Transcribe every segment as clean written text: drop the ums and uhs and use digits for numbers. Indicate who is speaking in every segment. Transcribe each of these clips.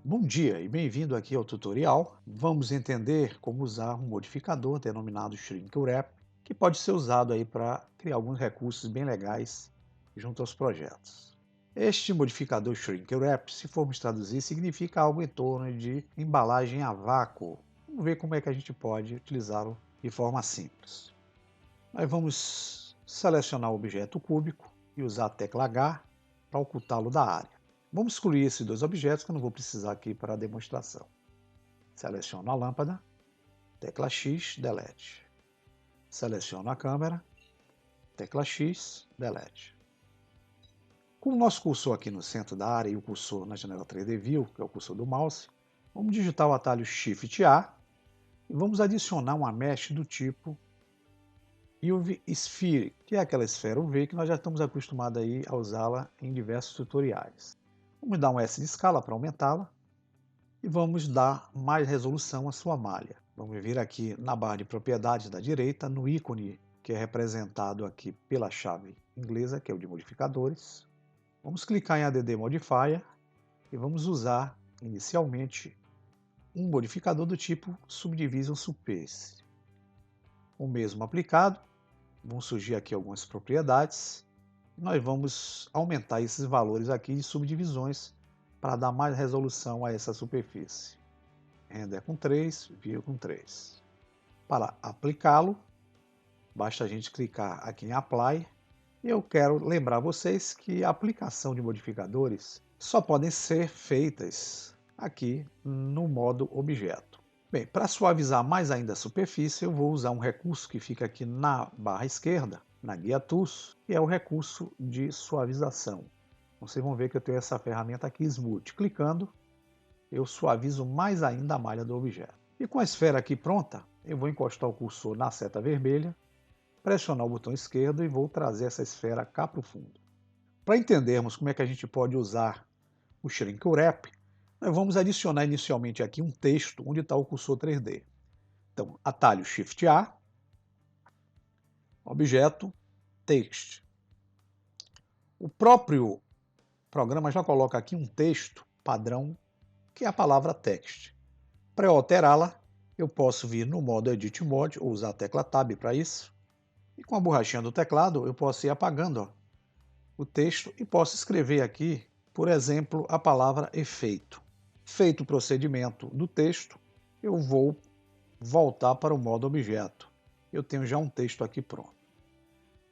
Speaker 1: Bom dia e bem-vindo aqui ao tutorial. Vamos entender como usar um modificador denominado shrink-wrap, que pode ser usado aí para criar alguns recursos bem legais junto aos projetos. Este modificador shrink-wrap, se formos traduzir, significa algo em torno de embalagem a vácuo. Vamos ver como é que a gente pode utilizá-lo de forma simples. Nós vamos selecionar o objeto cúbico e usar a tecla H para ocultá-lo da área. Vamos excluir esses dois objetos que eu não vou precisar aqui para a demonstração. Seleciono a lâmpada, tecla X, Delete. Seleciono a câmera, tecla X, Delete. Com o nosso cursor aqui no centro da área e o cursor na janela 3D View, que é o cursor do mouse, vamos digitar o atalho Shift A e vamos adicionar uma mesh do tipo UV Sphere, que é aquela esfera UV que nós já estamos acostumados aí a usá-la em diversos tutoriais. Vamos dar um S de escala para aumentá-la e vamos dar mais resolução à sua malha. Vamos vir aqui na barra de propriedades da direita, no ícone que é representado aqui pela chave inglesa, que é o de modificadores. Vamos clicar em Add Modifier e vamos usar inicialmente um modificador do tipo Subdivision Surface. O mesmo aplicado, vão surgir aqui algumas propriedades. Nós vamos aumentar esses valores aqui de subdivisões para dar mais resolução a essa superfície. Render com 3, View com 3. Para aplicá-lo, basta a gente clicar aqui em Apply. E eu quero lembrar vocês que a aplicação de modificadores só podem ser feitas aqui no modo objeto. Bem, para suavizar mais ainda a superfície, eu vou usar um recurso que fica aqui na barra esquerda, na guia Tools, que é o recurso de suavização. Vocês vão ver que eu tenho essa ferramenta aqui, Smooth. Clicando, eu suavizo mais ainda a malha do objeto. E com a esfera aqui pronta, eu vou encostar o cursor na seta vermelha, pressionar o botão esquerdo e vou trazer essa esfera cá para o fundo. Para entendermos como é que a gente pode usar o Shrink Wrap, nós vamos adicionar inicialmente aqui um texto onde está o cursor 3D. Então, atalho Shift A, objeto, text. O próprio programa já coloca aqui um texto padrão, que é a palavra text. Para eu alterá-la, eu posso vir no modo Edit Mode, ou usar a tecla Tab para isso. E com a borrachinha do teclado, eu posso ir apagando o texto e posso escrever aqui, por exemplo, a palavra efeito. Feito o procedimento do texto, eu vou voltar para o modo objeto. Eu tenho já um texto aqui pronto.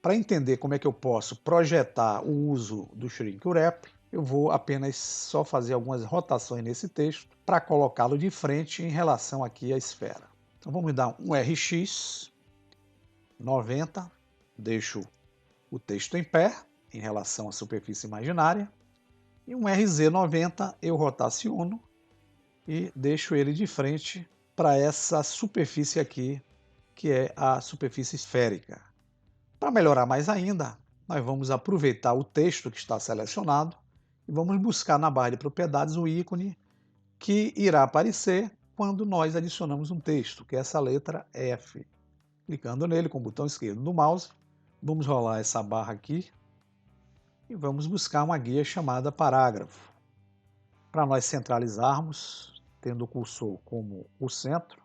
Speaker 1: Para entender como é que eu posso projetar o uso do Shrink Wrap, eu vou apenas só fazer algumas rotações nesse texto para colocá-lo de frente em relação aqui à esfera. Então vamos dar um RX 90, deixo o texto em pé em relação à superfície imaginária, e um RZ90 eu rotaciono e deixo ele de frente para essa superfície aqui, que é a superfície esférica. Para melhorar mais ainda, nós vamos aproveitar o texto que está selecionado e vamos buscar na barra de propriedades o ícone que irá aparecer quando nós adicionamos um texto, que é essa letra F. Clicando nele com o botão esquerdo do mouse, vamos rolar essa barra aqui e vamos buscar uma guia chamada parágrafo. Para nós centralizarmos, tendo o cursor como o centro,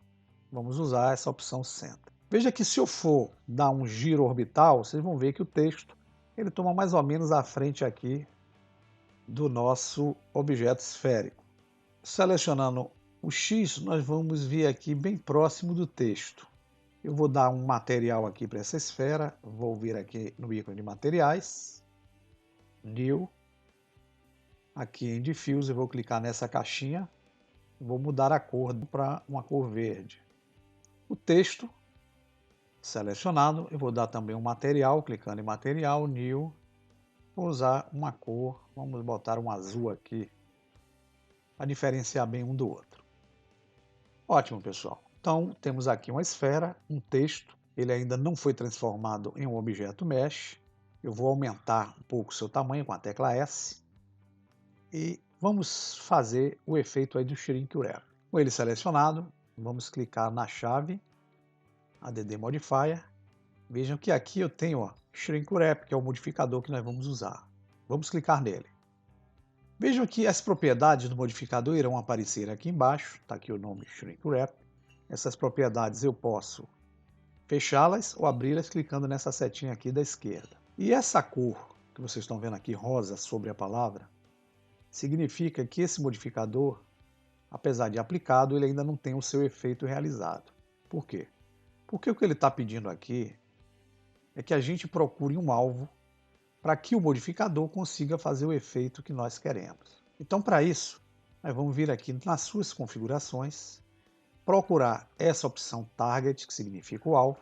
Speaker 1: vamos usar essa opção centro. Veja que se eu for dar um giro orbital, vocês vão ver que o texto ele toma mais ou menos à frente aqui do nosso objeto esférico. Selecionando o X, nós vamos vir aqui bem próximo do texto. Eu vou dar um material aqui para essa esfera, vou vir aqui no ícone de materiais, New, aqui em Diffuse eu vou clicar nessa caixinha, vou mudar a cor para uma cor verde. O texto selecionado, eu vou dar também um material, clicando em material, New, vou usar uma cor, vamos botar um azul aqui, para diferenciar bem um do outro. Ótimo, pessoal. Então, temos aqui uma esfera, um texto, ele ainda não foi transformado em um objeto mesh. Eu vou aumentar um pouco o seu tamanho com a tecla S. E vamos fazer o efeito aí do Shrink Wrap. Com ele selecionado, vamos clicar na chave Add Modifier. Vejam que aqui eu tenho Shrink Wrap, que é o modificador que nós vamos usar. Vamos clicar nele. Vejam que as propriedades do modificador irão aparecer aqui embaixo, está aqui o nome ShrinkWrap. Essas propriedades eu posso fechá-las ou abri-las clicando nessa setinha aqui da esquerda. E essa cor que vocês estão vendo aqui, rosa, sobre a palavra, significa que esse modificador, apesar de aplicado, ele ainda não tem o seu efeito realizado. Por quê? Porque o que ele está pedindo aqui é que a gente procure um alvo para que o modificador consiga fazer o efeito que nós queremos. Então, para isso, nós vamos vir aqui nas suas configurações, procurar essa opção Target, que significa o alvo.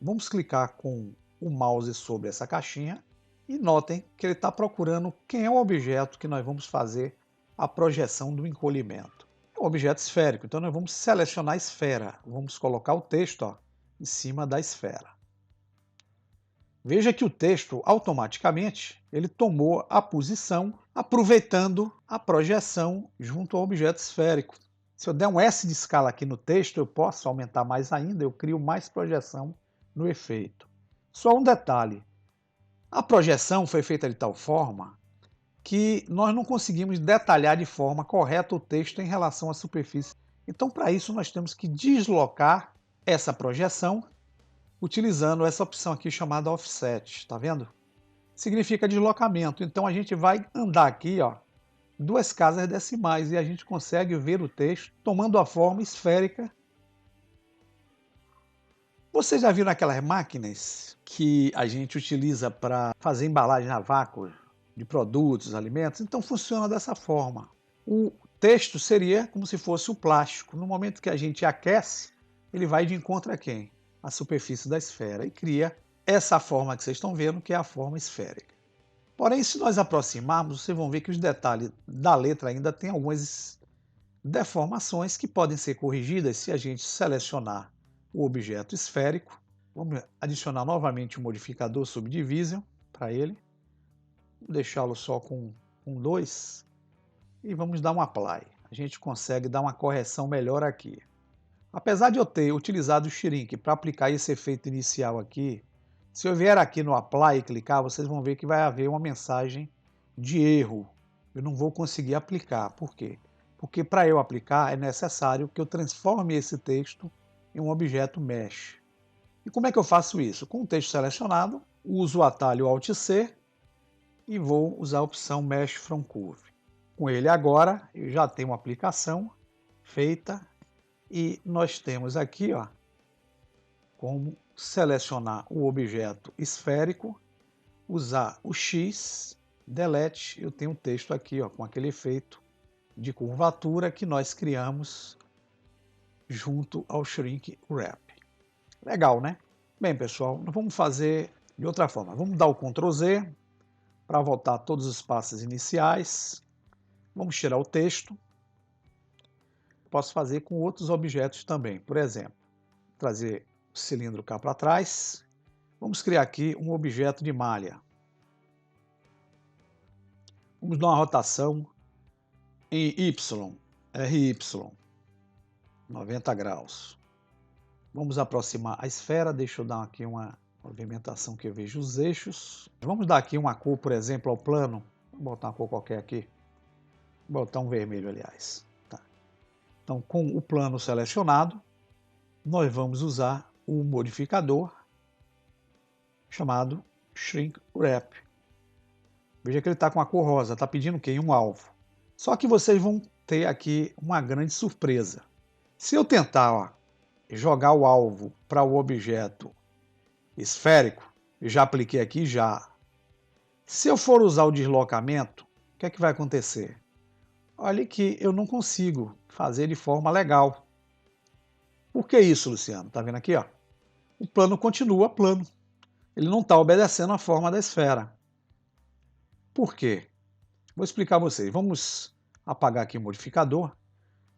Speaker 1: Vamos clicar com o mouse sobre essa caixinha e notem que ele está procurando quem é o objeto que nós vamos fazer a projeção do encolhimento. É um objeto esférico, então nós vamos selecionar a esfera. Vamos colocar o texto em cima da esfera. Veja que o texto, automaticamente, ele tomou a posição aproveitando a projeção junto ao objeto esférico. Se eu der um S de escala aqui no texto, eu posso aumentar mais ainda, eu crio mais projeção no efeito. Só um detalhe, a projeção foi feita de tal forma que nós não conseguimos detalhar de forma correta o texto em relação à superfície. Então, para isso, nós temos que deslocar essa projeção utilizando essa opção aqui chamada Offset, está vendo? Significa deslocamento. Então, a gente vai andar aqui, ó, 2 casas decimais e a gente consegue ver o texto tomando a forma esférica. Vocês já viram aquelas máquinas que a gente utiliza para fazer embalagem a vácuo de produtos, alimentos? Então funciona dessa forma. O texto seria como se fosse o plástico. No momento que a gente aquece, ele vai de encontro a quem? A superfície da esfera e cria essa forma que vocês estão vendo, que é a forma esférica. Porém, se nós aproximarmos, vocês vão ver que os detalhes da letra ainda tem algumas deformações que podem ser corrigidas se a gente selecionar o objeto esférico. Vamos adicionar novamente o modificador Subdivision para ele. Vou deixá-lo só com 2 e vamos dar um Apply. A gente consegue dar uma correção melhor aqui. Apesar de eu ter utilizado o Shrink para aplicar esse efeito inicial aqui, se eu vier aqui no Apply e clicar, vocês vão ver que vai haver uma mensagem de erro. Eu não vou conseguir aplicar. Por quê? Porque para eu aplicar é necessário que eu transforme esse texto em um objeto Mesh. E como é que eu faço isso? Com o texto selecionado, uso o atalho Alt+C e vou usar a opção Mesh from Curve. Com ele agora, eu já tenho uma aplicação feita e nós temos aqui, ó, como selecionar o objeto esférico, usar o X, Delete, eu tenho um texto aqui, ó, com aquele efeito de curvatura que nós criamos junto ao ShrinkWrap. Legal, né? Bem, pessoal, nós vamos fazer de outra forma. Vamos dar o Ctrl Z para voltar a todos os passos iniciais. Vamos tirar o texto. Posso fazer com outros objetos também. Por exemplo, trazer o cilindro cá para trás. Vamos criar aqui um objeto de malha. Vamos dar uma rotação em Y, RY, 90 graus. Vamos aproximar a esfera, deixa eu dar aqui uma movimentação que eu vejo os eixos. Vamos dar aqui uma cor, por exemplo, ao plano. Vou botar uma cor qualquer aqui. Vou botar um vermelho, aliás. Tá. Então, com o plano selecionado, nós vamos usar o modificador chamado ShrinkWrap. Veja que ele está com a cor rosa, está pedindo o quê? Um alvo. Só que vocês vão ter aqui uma grande surpresa. Se eu tentar, ó, jogar o alvo para o objeto esférico, eu já apliquei aqui já. Se eu for usar o deslocamento, o que é que vai acontecer? Olha que eu não consigo fazer de forma legal. Por que isso, Luciano? Tá vendo aqui, ó? O plano continua plano. Ele não está obedecendo a forma da esfera. Por quê? Vou explicar a vocês. Vamos apagar aqui o modificador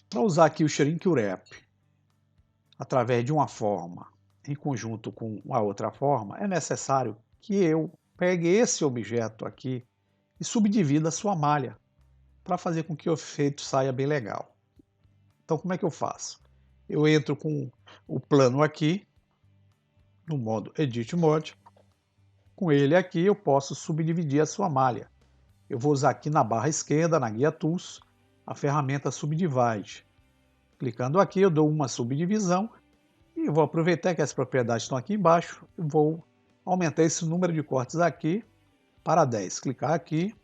Speaker 1: para usar aqui o ShrinkWrap. Através de uma forma em conjunto com a outra forma, é necessário que eu pegue esse objeto aqui e subdivida a sua malha para fazer com que o efeito saia bem legal. Então, como é que eu faço? Eu entro com o plano aqui, no modo Edit Mode. Com ele aqui, eu posso subdividir a sua malha. eu vou usar aqui na barra esquerda, na guia Tools, a ferramenta Subdivide. Clicando aqui, eu dou uma subdivisão e vou aproveitar que as propriedades estão aqui embaixo e vou aumentar esse número de cortes aqui para 10. Clicar aqui,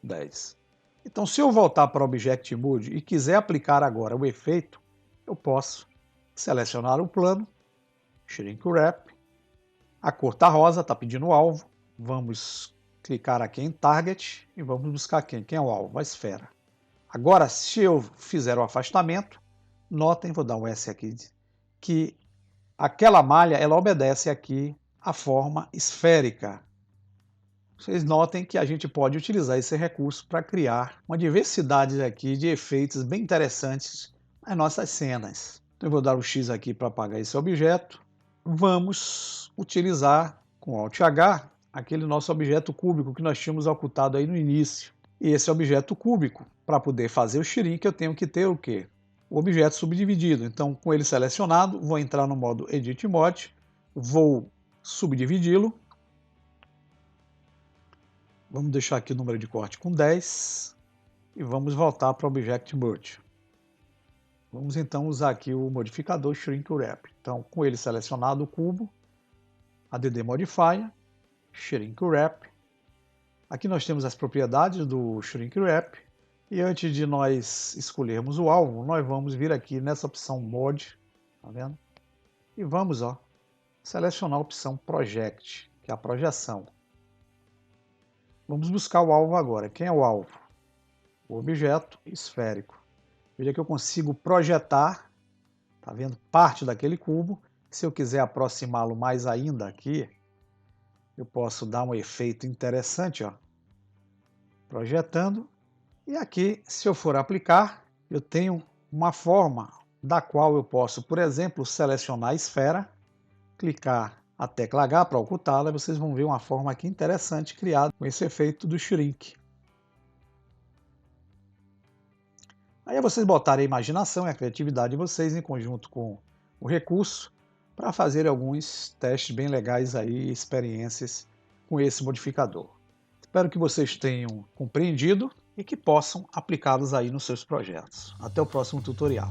Speaker 1: 10. Então, se eu voltar para o Object Mode e quiser aplicar agora o efeito, eu posso selecionar o plano, Shrink Wrap, a cor está rosa, está pedindo o alvo, vamos clicar aqui em Target e vamos buscar quem? Quem é o alvo? A esfera. Agora, se eu fizer o afastamento, notem, vou dar um S aqui, que aquela malha ela obedece aqui à forma esférica. Vocês notem que a gente pode utilizar esse recurso para criar uma diversidade aqui de efeitos bem interessantes nas nossas cenas. Então eu vou dar um X aqui para apagar esse objeto. Vamos utilizar com Alt H aquele nosso objeto cúbico que nós tínhamos ocultado aí no início. E esse objeto cúbico, para poder fazer o shrink, eu tenho que ter o quê? O objeto subdividido. Então, com ele selecionado, vou entrar no modo Edit Mode, vou subdividi-lo. Vamos deixar aqui o número de corte com 10 e vamos voltar para o Object Mode. Vamos então usar aqui o modificador Shrink Wrap. Então, com ele selecionado o cubo, Add Modifier, Shrink Wrap. Aqui nós temos as propriedades do Shrink Wrap. E antes de nós escolhermos o alvo, nós vamos vir aqui nessa opção Mode, tá vendo? E vamos, selecionar a opção Project, que é a projeção. Vamos buscar o alvo agora. Quem é o alvo? O objeto esférico. Veja que eu consigo projetar, tá vendo? Parte daquele cubo. Se eu quiser aproximá-lo mais ainda aqui, eu posso dar um efeito interessante, projetando. E aqui, se eu for aplicar, eu tenho uma forma da qual eu posso, por exemplo, selecionar a esfera, clicar a tecla H para ocultá-la, e vocês vão ver uma forma aqui interessante criada com esse efeito do shrink. Aí é vocês botarem a imaginação e a criatividade de vocês em conjunto com o recurso para fazer alguns testes bem legais aí, experiências com esse modificador. Espero que vocês tenham compreendido e que possam aplicá-los aí nos seus projetos. Até o próximo tutorial.